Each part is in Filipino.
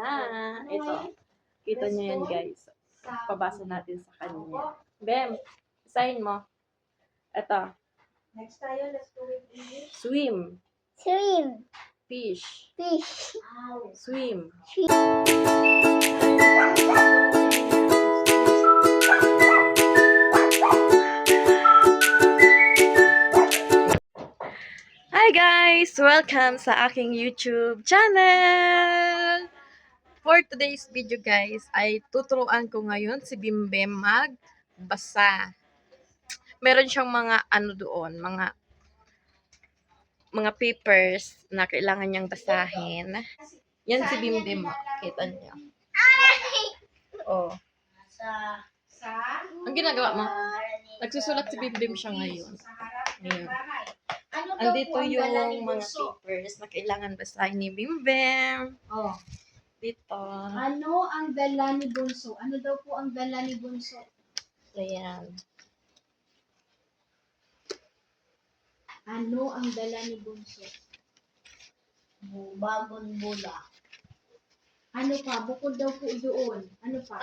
magbasa. Ito. Kita niyo yan, guys. Pabasa natin sa kanya. Bem, sign mo. Ito. Next tayo, let's go with English. Swim. Swim. Fish. Fish. Swim. Hi guys! Welcome sa aking YouTube channel! For today's video guys, ay tuturuan ko ngayon si Bimbem magbasa. Meron siyang mga ano doon, mga papers na kailangan niyang basahin. Yan si Bimbem, kita niyo. Oh. Ang ginagawa mo? Nagsusulat si Bimbem siya ngayon. Ngayon. Andito yung mga papers na kailangan basahin ni Bimbem. Oh. Dito. Ano ang dala ni Bunso? Ano daw po ang dala ni Bunso? Ayan. Ano ang dala ni Bunso? Bagong bula. Ano pa? Bukod daw po doon. Ano pa?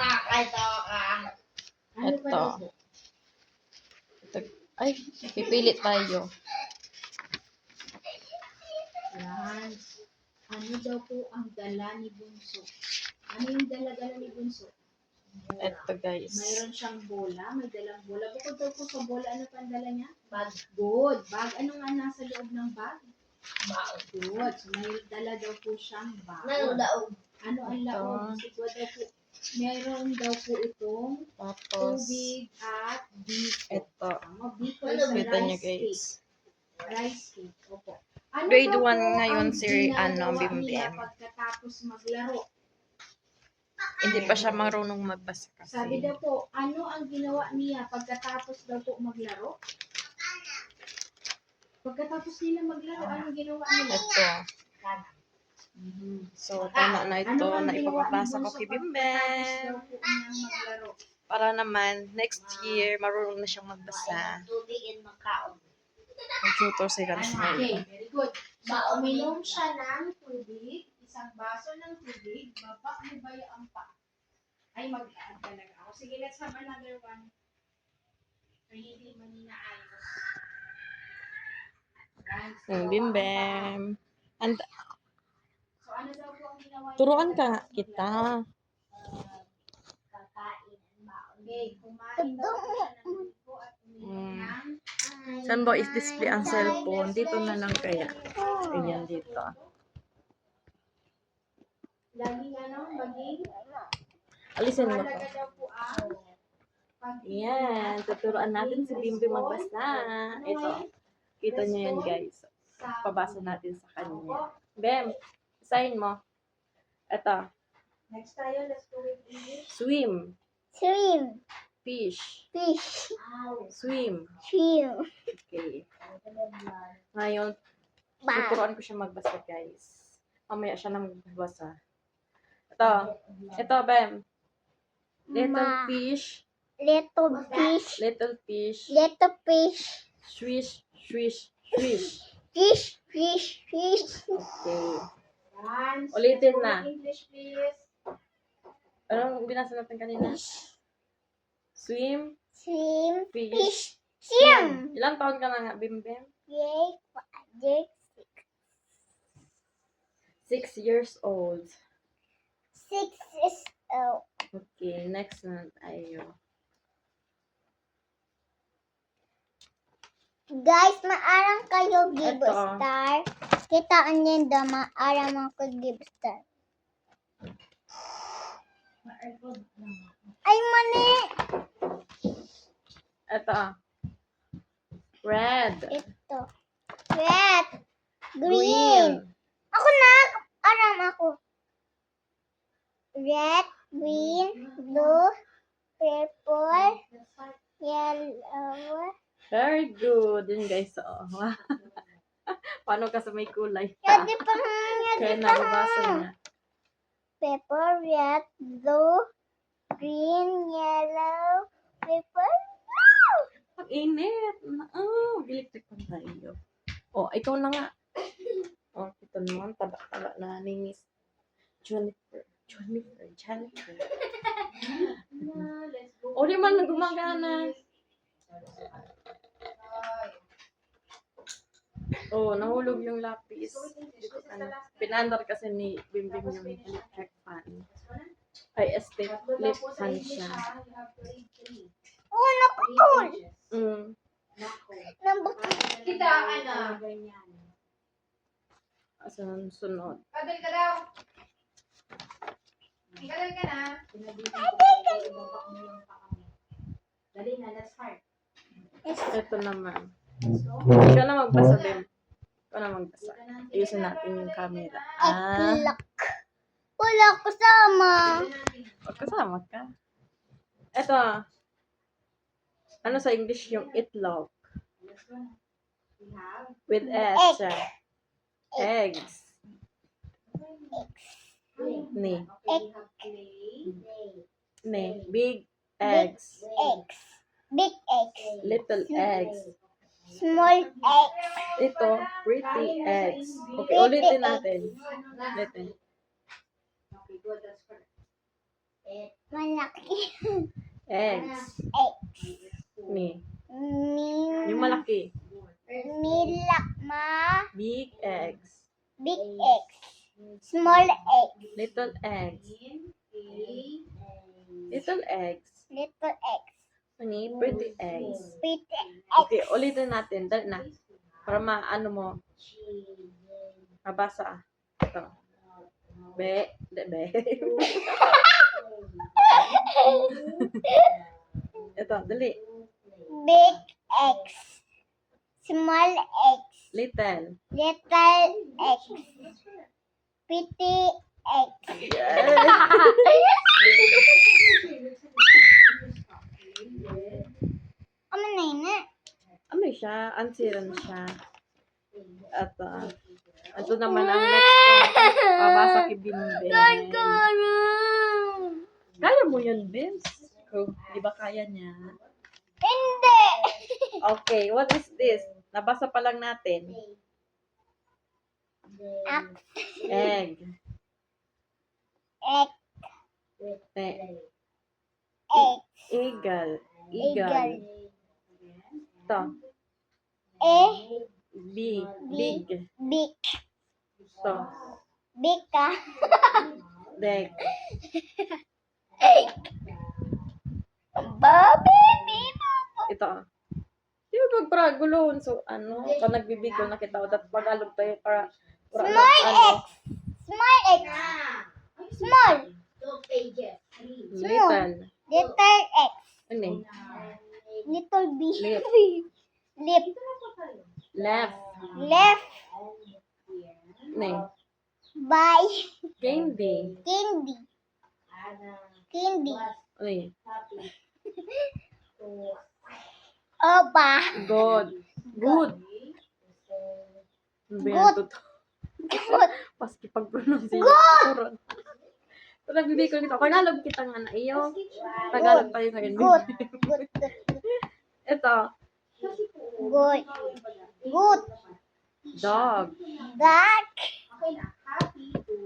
Ano pa Ito. daw po? Ay, pipilit tayo. Yan. Ano daw po ang dala ni Bunso? Ano yung dala-dala ni Bunso? Ito guys. Mayroon siyang bola. May dalang bola. Bukod daw po sa bola, ano pa ang dala niya? Bag. Good. Bag. Ano nga nasa loob ng bag? Bag. Good. So, may dala daw po siyang bag. Nanodaog. Ano ang laog? Siguro daw po, mayroon daw po itong Tapos, tubig at biko. ito. Tama, biko is a Kita niyo rice cake. guys. Rice cake. Opo. Ano Grade daw 1 po ngayon ang si ginagawa Bimbem. nila pagkatapos maglaro? Hindi pa siya marunong magbasa Sabi kasi. daw po, ano ang ginawa niya pagkatapos daw po maglaro? Pagkatapos nila maglaro, anong ginawa nila? Ito. So, tama na ito Ano ang na ginawa ni ipapapasa ko Bunso kay pagkatapos Bimbem. daw po niyang maglaro? Para naman, next year, marunong na siyang magbasa. Tubig and makaon. Mag-tutor sila sa Okay, ngayon. very good. So, uminom siya ng tubig, isang baso ng tubig, baba mo ba ang pa? Ay, mag-add talaga ako. Sige, let's have another one. Ay, hindi manina ayos. Bimbem. And, So, ano daw po ang ginawa niya? turuan ka nga kita. Kakain and baon. Okay, kumain daw po siya ng biko at uminom ng Saan ba is display ang cellphone? Dito na lang kaya. Ayan, dito. laging ano, maging Alisin mo to. mahalaga daw po ang Ayan, tuturuan natin si Bimbem magbasa. Ito. Kita niyo yan, guys. Pabasa natin sa kanya. Bem, sign mo. Ito. Next tayo, let's go with English. Swim. Swim. Fish. Fish. Swim. Swim. Okay. Ngayon, Bag. tuturuan ko siya magbasa, guys. Mamaya siya na magbasa. Ito. Ito, Bem. Little fish. Little fish. Little fish. Little fish. Swish, swish, swish. Fish. Fish. Fish. Okay. Yan. Ulitin Let's go na. with English, please. Anong binasa natin kanina? Swim, Swim. fish, Fish. Swim. Ilang taon ka na nga, Bimbem? Yay. 6 years old. 6 is old. Okay, next na tayo. Guys, maaram kayo give Ito. star. Kitaan niyo daw maaram ako give star. Ay, mali! Ito. Red. Ito. Red. Green. Green. Ako na! Aram ako. Red, green, blue, purple, yellow. Very good. Yun guys. Oh. Paano ka sa may kulay? Yadi pa Kaya nababasa niya. Purple, red, blue, green, yellow, purple, blue. Ang init. Oh, electric pa tayo. Oh, ikaw na nga. Oh, ito naman. Taba-taba na ni Miss Jennifer. Jennifer. Let's go. O, di man na gumagana. Oh, nahulog yung lapis. Pinandar kasi ni Bimbing yung electric fan. Ay, estate lip fan siya. Oh, naputol. Naputol. Kita, ano? Sunod. Kadal ka daw. Kadal ka na. Dali na, let's start. Ito naman. Ikaw na magbasa din. Ikaw na magbasa. Ayusin natin yung camera. Iklak. Wala kasama. Magkasama ka. Ito. Ano sa English yung itlog? We have With S siya. Eggs. Ni. okay, we have play. Ni. Big eggs. Eggs. Big eggs. Little eggs. Small eggs. Ito, pretty eggs. Okay, ulitin natin. Ulitin. Okay, good, that's correct. Malaki. Eggs. Eggs. Ni. Min. Yung malaki. Milak ma. Big eggs. Big eggs. Small eggs. Little eggs. Little eggs. Little eggs. Ni, pretty eggs. Pretty eggs. Okay, ulitin natin. Dali na. Para maano mo. Mabasa. Ito. Be. Be. Ito, dali. Big eggs. Small eggs. Little. Little eggs. Pretty eggs. Ano na yun eh? Ano siya? Ansiran siya. At ito naman ang next ko. Pabasa kay Bimbe. Kaya mo yun, Bims? Oh, di ba kaya niya? Hindi! Okay, what is this? Nabasa pa lang natin. Egg. Egg. Eh, Egg. eagle. Eagle. Eagle. Ito. Big. Big. Big. Ito. Big ka. Deck. Egg. Baby, Ito. Di ba magparagulon? So, ano? Pag nagbibigol na kita, dapat pag-alog tayo para Small eggs. Small eggs. Small. Two pages. Little. Little eggs. Ano eh? Little B. Lip. Lip. Left. Left. Ano eh? By. Candy. Candy. Candy. Ano eh? Opa. God. Good. Ano ba yan? Good. Totoo. Good. Paski pag-pronounce. Good! Pag nagbibigol kita, Tagalog kita nga na iyo. Tagalog tayo ngayon. Good. Good. Ito. Good. Good. Dog. Duck. Okay na. Happy to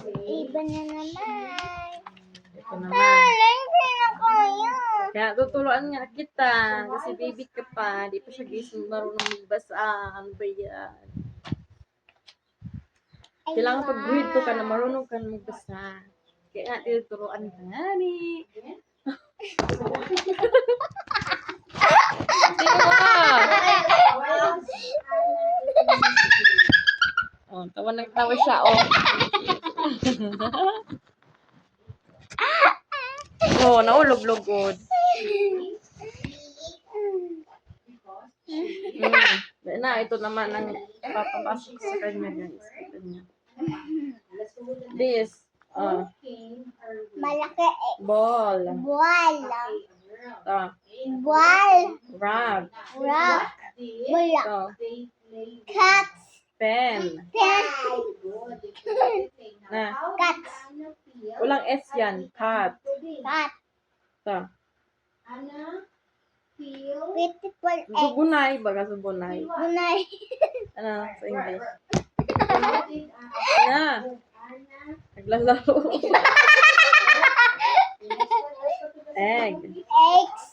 say Iba na naman. Ito naman. Hindi na kaya. Kaya tuturuan nga kita. Kasi baby ka pa. Di pa siya gising marunong magbasa. Ano ba yan? Kailangan pag grade 2 ka na marunong ka na magbasa. Kaya nga tinuturuan ka nga ni. Sino ka? Oh, tawa ng tawa siya. Oh. Oh, naulog-lugod. Na, ito naman ang papapasok sa kanya, guys. Ito niya. This, Malaki egg. ball. Ball. Ball. Ball. Rag. Rock. Bulak. Ito, Cat. pen. Pen. Na, Cat. walang S yan. Cat. Cat. Ito, Beautiful egg. subunay. Baga subunay. Bunay. Ano sa English? Na, Naglalaro. Egg. Eggs.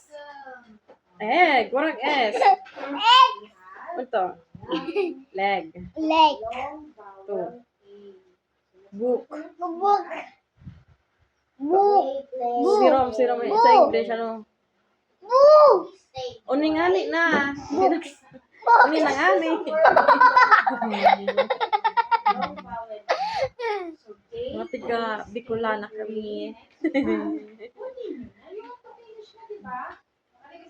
Egg. Warang S. Ito. Leg. Leg. Ito. Book. Bubuk. Book. Sirom. Sirom. Sa English, ano? Book. Uningani na. Uni na ngani. Mga tiga Bicolana kami.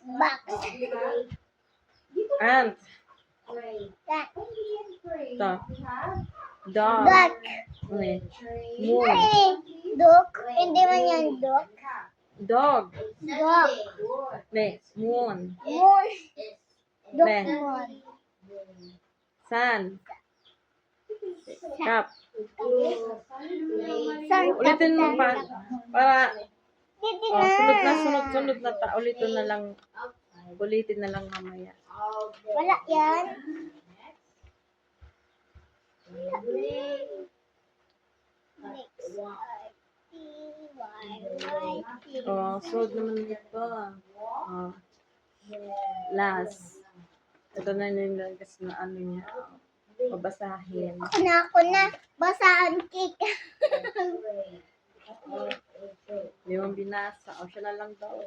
Box. Ant. Cat. Ito. Dog. Duck. Uni. Moon. Duck. Hindi man yan duck. Dog. Duck. Ne. Moon. Moon. Duck Ne. moon. Sun. Cup. Sun. Ulitin mo pa. Para Dito oh, na. sunod na ta. Ulitin na lang. Ulitin na lang mamaya. Wala yan. Oh, sunod naman ito. Oh. Last. Ito na nilagas na ano niya. Babasahin. Ako na. Basahan cake. Hindi mo binasa. O, siya na lang daw.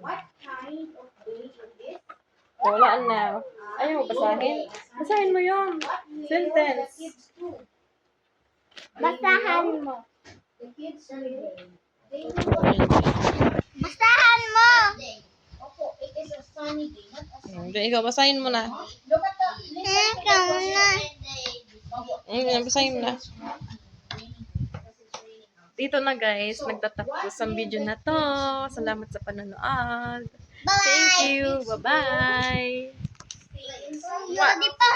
What kind of day is this? Wala na. Ayaw mo basahin? Basahin mo yun. Sentence. Kids too. Basahan mo. The kids today. They Basahan mo. Opo, it is a sunny day, not a sunny Hindi, ikaw, basahin mo na. Look at the Ikaw na. Basahin mo na. Dito na guys, nagtatapos ang video na to. Salamat sa panonood. Thank Bye. you. Bye-bye. Di pa.